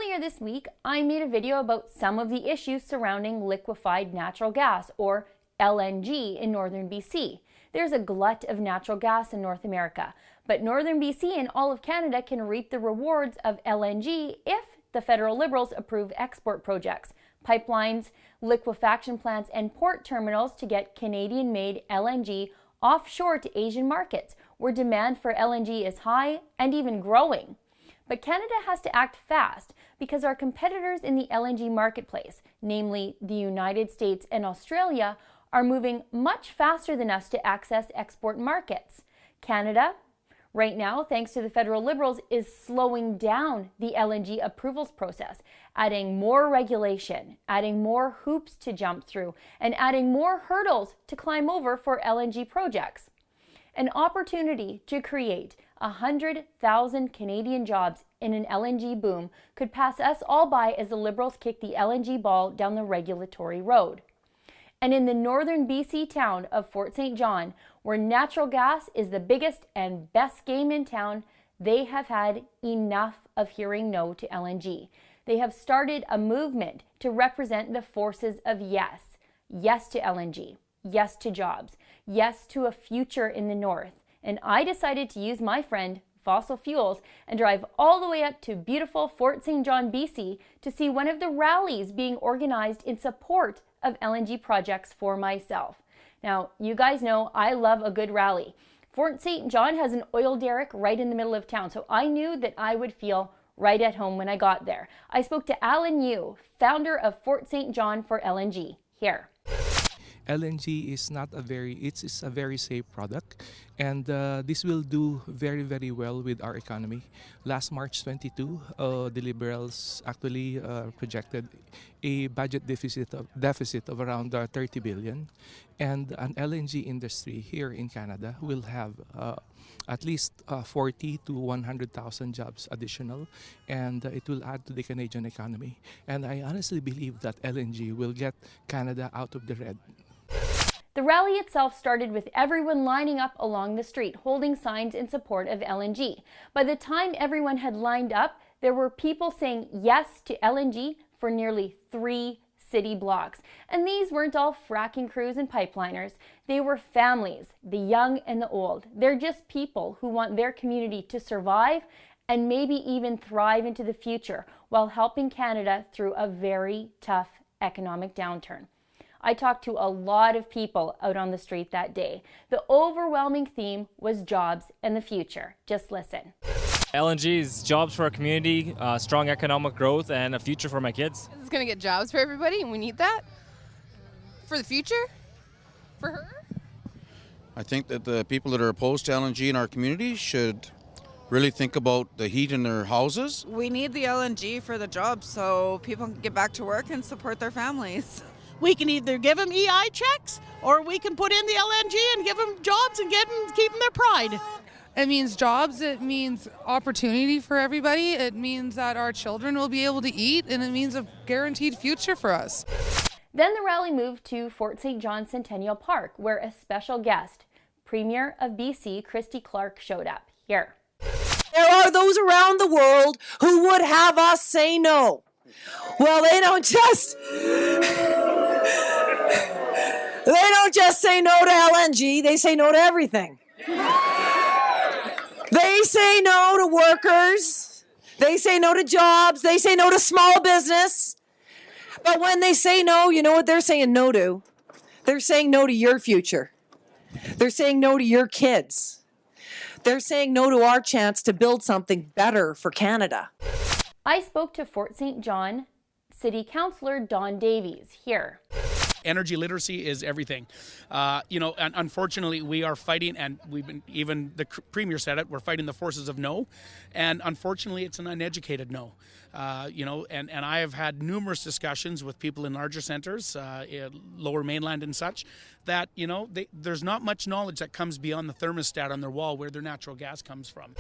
Earlier this week, I made a video about some of the issues surrounding liquefied natural gas, or LNG, in northern BC. There's a glut of natural gas in North America, but northern BC and all of Canada can reap the rewards of LNG if the federal Liberals approve export projects, pipelines, liquefaction plants, and port terminals to get Canadian-made LNG offshore to Asian markets, where demand for LNG is high and even growing. But Canada has to act fast because our competitors in the LNG marketplace, namely the United States and Australia, are moving much faster than us to access export markets. Canada, right now, thanks to the federal Liberals, is slowing down the LNG approvals process, adding more regulation, adding more hoops to jump through, and adding more hurdles to climb over for LNG projects. An opportunity to create 100,000 Canadian jobs in an LNG boom could pass us all by as the Liberals kick the LNG ball down the regulatory road. And in the northern BC town of Fort St. John, where natural gas is the biggest and best game in town, they have had enough of hearing no to LNG. They have started a movement to represent the forces of yes. Yes to LNG. Yes to jobs. Yes to a future in the north. And I decided to use my friend, Fossil Fuels, and drive all the way up to beautiful Fort St. John, BC, to see one of the rallies being organized in support of LNG projects for myself. Now, you guys know I love a good rally. Fort St. John has an oil derrick right in the middle of town, so I knew that I would feel right at home when I got there. I spoke to Alan Yu, founder of Fort St. John for LNG. Here. LNG is not a it's a very safe product, and this will do very, very well with our economy. Last March 22, the Liberals actually projected a budget deficit of around 30 billion, and an LNG industry here in Canada will have at least 40 to 100,000 jobs additional, and it will add to the Canadian economy. And I honestly believe that LNG will get Canada out of the red. The rally itself started with everyone lining up along the street, holding signs in support of LNG. By the time everyone had lined up, there were people saying yes to LNG for nearly 3 city blocks. And these weren't all fracking crews and pipeliners. They were families, the young and the old. They're just people who want their community to survive and maybe even thrive into the future while helping Canada through a very tough economic downturn. I talked to a lot of people out on the street that day. The overwhelming theme was jobs and the future. Just listen. LNG is jobs for our community, strong economic growth, and a future for my kids. It's going to get jobs for everybody, and we need that for the future, for her. I think that the people that are opposed to LNG in our community should really think about the heat in their houses. We need the LNG for the jobs so people can get back to work and support their families. We can either give them EI checks or we can put in the LNG and give them jobs and keep them their pride. It means jobs, it means opportunity for everybody, it means that our children will be able to eat, and it means a guaranteed future for us. Then the rally moved to Fort St. John Centennial Park, where a special guest, Premier of BC, Christy Clark, showed up. Here. There are those around the world who would have us say no. Well, they don't just say no to LNG, they say no to everything. They say no to workers, they say no to jobs, they say no to small business. But when they say no, you know what they're saying no to? They're saying no to your future. They're saying no to your kids. They're saying no to our chance to build something better for Canada. I spoke to Fort St. John City Councillor Don Davies. Here. Energy literacy is everything. And unfortunately, we are fighting, and even the Premier said it, we're fighting the forces of no. And unfortunately, it's an uneducated no. And I have had numerous discussions with people in larger centers, Lower Mainland and such, that, there's not much knowledge that comes beyond the thermostat on their wall where their natural gas comes from.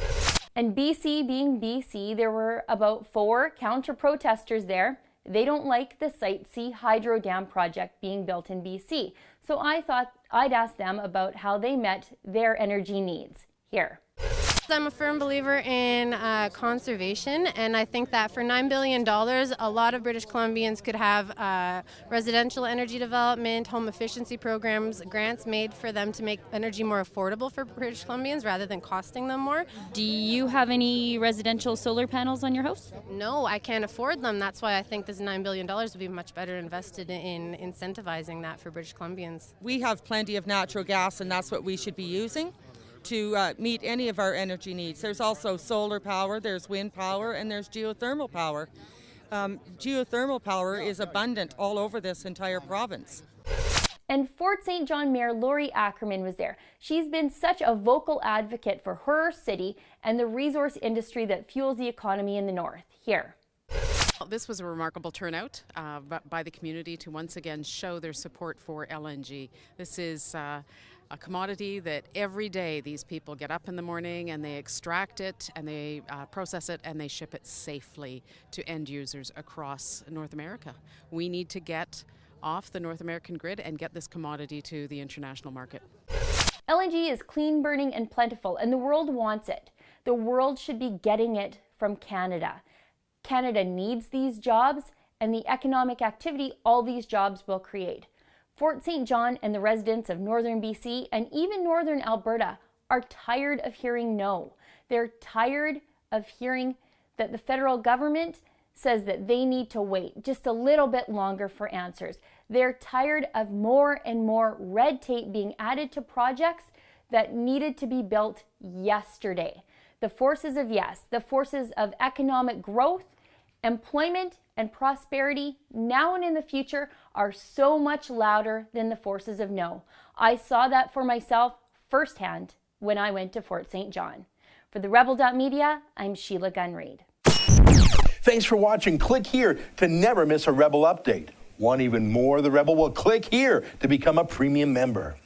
And BC being BC, there were about 4 counter-protesters there. They don't like the Site C hydro dam project being built in BC. So I thought I'd ask them about how they met their energy needs. Here. I'm a firm believer in conservation, and I think that for $9 billion, a lot of British Columbians could have residential energy development, home efficiency programs, grants made for them to make energy more affordable for British Columbians rather than costing them more. Do you have any residential solar panels on your house? No, I can't afford them. That's why I think this $9 billion would be much better invested in incentivizing that for British Columbians. We have plenty of natural gas, and that's what we should be using to meet any of our energy needs. There's also solar power, there's wind power, and there's geothermal power. Geothermal power is abundant all over this entire province. And Fort St. John Mayor Lori Ackerman was there. She's been such a vocal advocate for her city and the resource industry that fuels the economy in the north. Here. This was a remarkable turnout by the community to once again show their support for LNG. This is a commodity that every day these people get up in the morning and they extract it and they process it and they ship it safely to end users across North America. We need to get off the North American grid and get this commodity to the international market. LNG is clean burning and plentiful, and the world wants it. The world should be getting it from Canada. Canada needs these jobs and the economic activity all these jobs will create. Fort St. John and the residents of northern BC and even northern Alberta are tired of hearing no. They're tired of hearing that the federal government says that they need to wait just a little bit longer for answers. They're tired of more and more red tape being added to projects that needed to be built yesterday. The forces of yes, the forces of economic growth, employment, and prosperity now and in the future are so much louder than the forces of no. I saw that for myself firsthand when I went to Fort St. John. For the Rebel.media, I'm Sheila Gunn-Reid. Thanks for watching. Click here to never miss a Rebel update. Want even more of the Rebel? Well, click here to become a premium member.